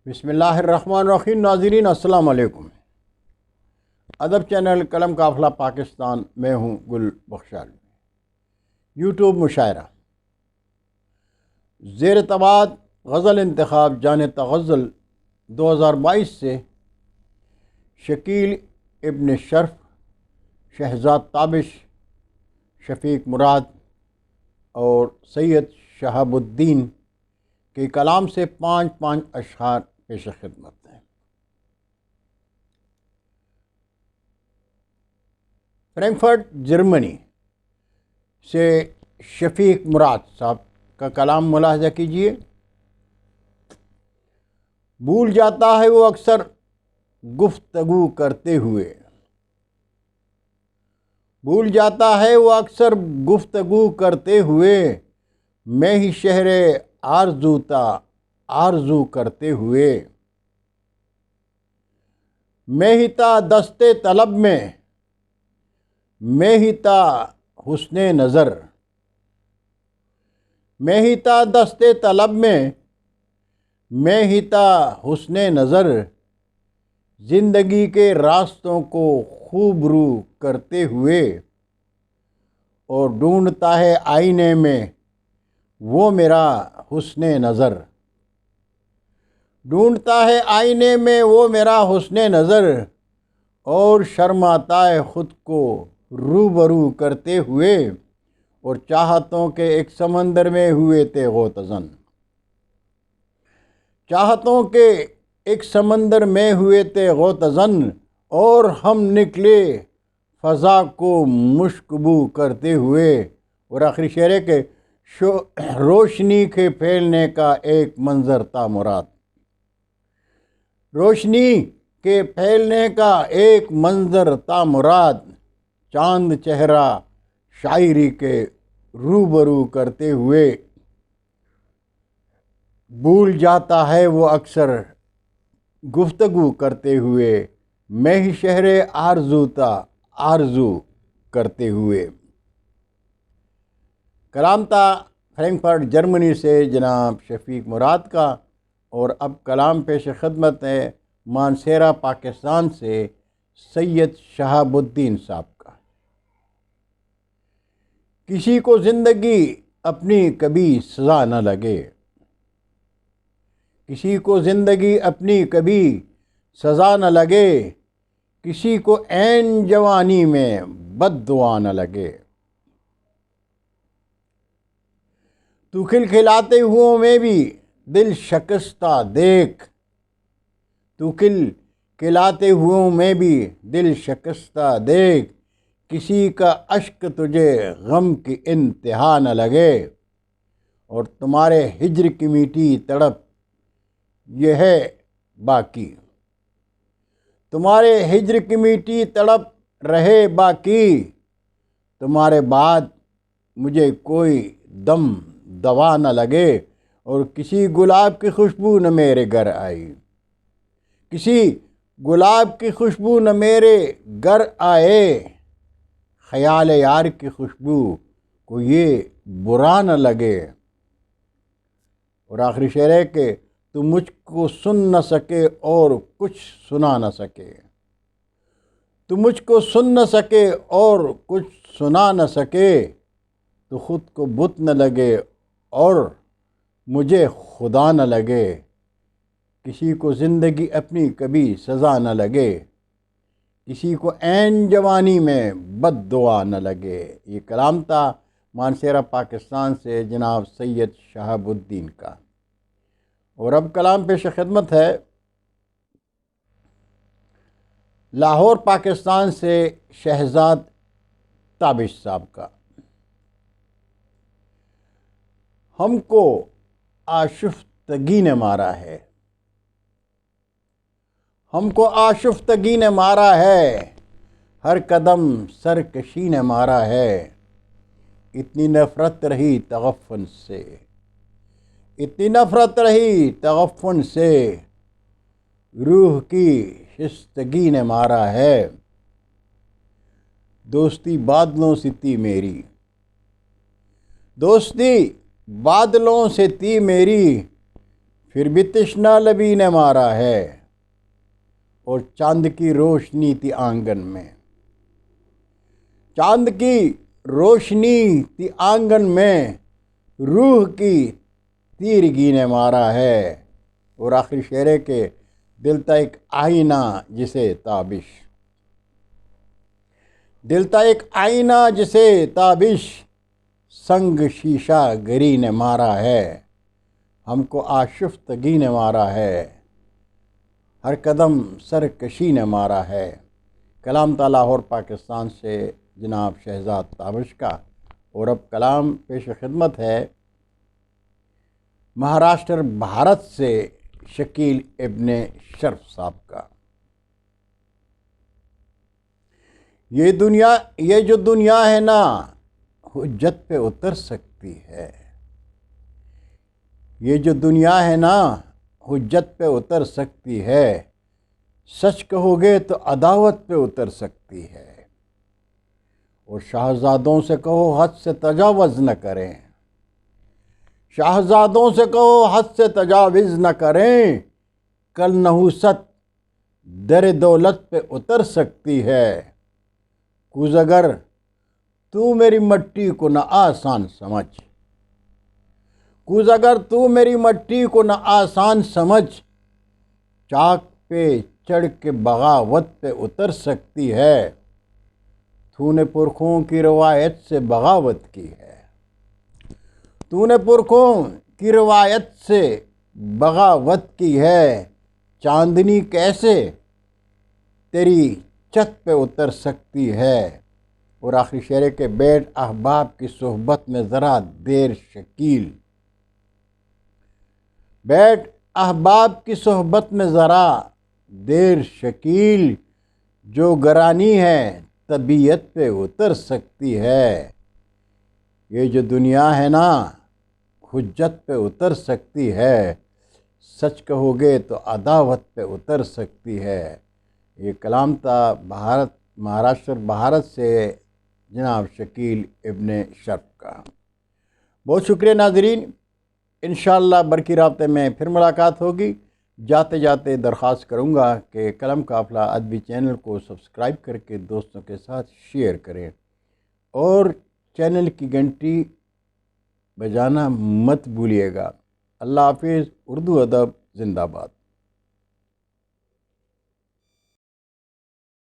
بسم اللہ الرحمن الرحیم۔ ناظرین السلام علیکم۔ ادب چینل قلم قافلہ پاکستان میں ہوں گل بخشال۔ یوٹیوب مشاعرہ زیر طباعت غزل انتخاب جان تغزل 2022 سے شکیل ابن شرف، شہزاد تابش، شفیق مراد اور سید شہاب الدین کے کلام سے 5 اشعار پیش خدمت ہیں۔ فرینکفرٹ جرمنی سے شفیق مراد صاحب کا کلام ملاحظہ کیجیے۔ بھول جاتا ہے وہ اکثر گفتگو کرتے ہوئے، بھول جاتا ہے وہ اکثر گفتگو کرتے ہوئے، میں ہی شہر آرزو تا آرزو کرتے ہوئے، میں ہی تا دستے طلب میں، میں ہی تا حسن نظر، میں ہی تا دستے طلب میں، میں ہی تا حسن نظر، زندگی کے راستوں کو خوب رو کرتے ہوئے، اور ڈھونڈتا ہے آئینے میں وہ میرا حسن نظر، ڈھونڈتا ہے آئینے میں وہ میرا حسن نظر، اور شرماتا ہے خود کو روبرو کرتے ہوئے، اور چاہتوں کے ایک سمندر میں ہوئے تھے غوطہ-زن، چاہتوں کے ایک سمندر میں ہوئے تھے غوطہ-زن، اور ہم نکلے فضا کو مشکبو کرتے ہوئے۔ اور آخری شعر ہے کہ روشنی کے پھیلنے کا ایک منظر تھا مراد، روشنی کے پھیلنے کا ایک منظر تھا مراد، چاند چہرہ شاعری کے روبرو کرتے ہوئے، بھول جاتا ہے وہ اکثر گفتگو کرتے ہوئے، میں ہی شہر آرزو تا آرزو کرتے ہوئے۔ کلام تھا فرینکفرٹ جرمنی سے جناب شفیق مراد کا، اور اب کلام پیش خدمت ہے مانسہرہ پاکستان سے سید شہاب الدین صاحب کا۔ کسی کو زندگی اپنی کبھی سزا نہ لگے، کسی کو زندگی اپنی کبھی سزا نہ لگے، کسی کو عین جوانی میں بد دعا نہ لگے، تو کھلکھلاتے ہوں میں بھی دل شکستہ دیکھ، تو کھلکھلاتے ہوں میں بھی دل شکستہ دیکھ، کسی کا اشک تجھے غم کی انتہا نہ لگے، اور تمہارے ہجر کی میٹھی تڑپ یہ ہے باقی، تمہارے ہجر کی میٹھی تڑپ رہے باقی، تمہارے بعد مجھے کوئی دم دوا نہ لگے، اور کسی گلاب کی خوشبو نہ میرے گھر آئی، کسی گلاب کی خوشبو نہ میرے گھر آئے، خیال یار کی خوشبو کو یہ برا نہ لگے۔ اور آخری شعر ہے کہ تو مجھ کو سن نہ سکے اور کچھ سنا نہ سکے، تو مجھ کو سن نہ سکے اور کچھ سنا نہ سکے، تو خود کو بت نہ لگے اور مجھے خدا نہ لگے، کسی کو زندگی اپنی کبھی سزا نہ لگے، کسی کو عین جوانی میں بد دعا نہ لگے۔ یہ کلام تھا مانسہرہ پاکستان سے جناب سید شہاب الدین کا۔ اور اب کلام پیش خدمت ہے لاہور پاکستان سے شہزاد تابش صاحب کا۔ ہم کو آشفتگی نے مارا ہے، ہم کو آشفتگی نے مارا ہے، ہر قدم سرکشی نے مارا ہے، اتنی نفرت رہی تغفن سے، اتنی نفرت رہی تغفن سے، روح کی شستگی نے مارا ہے، دوستی بادلوں سے تھی میری، دوستی بادلوں سے تھی میری، پھر بھی تشنا لبی نے مارا ہے، اور چاند کی روشنی تھی آنگن میں، چاند کی روشنی تھی آنگن میں، روح کی تیرگی نے مارا ہے۔ اور آخری شعر ہے کہ دل تھا ایک آئینہ جسے تابش، دل تھا ایک آئینہ جسے تابش، سنگ شیشہ گری نے مارا ہے، ہم کو آشفتگی نے مارا ہے، ہر قدم سرکشی نے مارا ہے۔ کلام تھا لاہور پاکستان سے جناب شہزاد تابش کا، اور اب کلام پیش خدمت ہے مہاراشٹر بھارت سے شکیل ابن شرف صاحب کا۔ یہ جو دنیا ہے نا، حجت پہ اتر سکتی ہے، یہ جو دنیا ہے نا، حجت پہ اتر سکتی ہے، سچ کہو گے تو عداوت پہ اتر سکتی ہے، اور شاہزادوں سے کہو حد سے تجاوز نہ کریں، شاہزادوں سے کہو حد سے تجاوز نہ کریں، کل نحوست در دولت پہ اتر سکتی ہے، کوز اگر تو میری مٹی کو نہ آسان سمجھ، کوز اگر تو میری مٹی کو نہ آسان سمجھ، چاک پہ چڑھ کے بغاوت پہ اتر سکتی ہے، تو نے پرکھوں کی روایت سے بغاوت کی ہے، تو نے پرکھوں کی روایت سے بغاوت کی ہے، چاندنی کیسے تیری چھت پہ اتر سکتی ہے۔ اور آخری شعر کے بیٹھ احباب کی صحبت میں ذرا دیر شکیل، بیٹھ احباب کی صحبت میں ذرا دیر شکیل، جو گرانی ہے طبیعت پہ اتر سکتی ہے، یہ جو دنیا ہے نا، حجت پہ اتر سکتی ہے، سچ کہو گے تو عداوت پہ اتر سکتی ہے۔ یہ کلام تھا مہاراشٹر بھارت سے جناب شکیل ابن شرف کا۔ بہت شکریہ ناظرین، انشاءاللہ برقی رابطے میں پھر ملاقات ہوگی۔ جاتے جاتے درخواست کروں گا کہ قلم قافلہ ادبی چینل کو سبسکرائب کر کے دوستوں کے ساتھ شیئر کریں، اور چینل کی گھنٹی بجانا مت بھولیے گا۔ اللہ حافظ۔ اردو ادب زندہ باد۔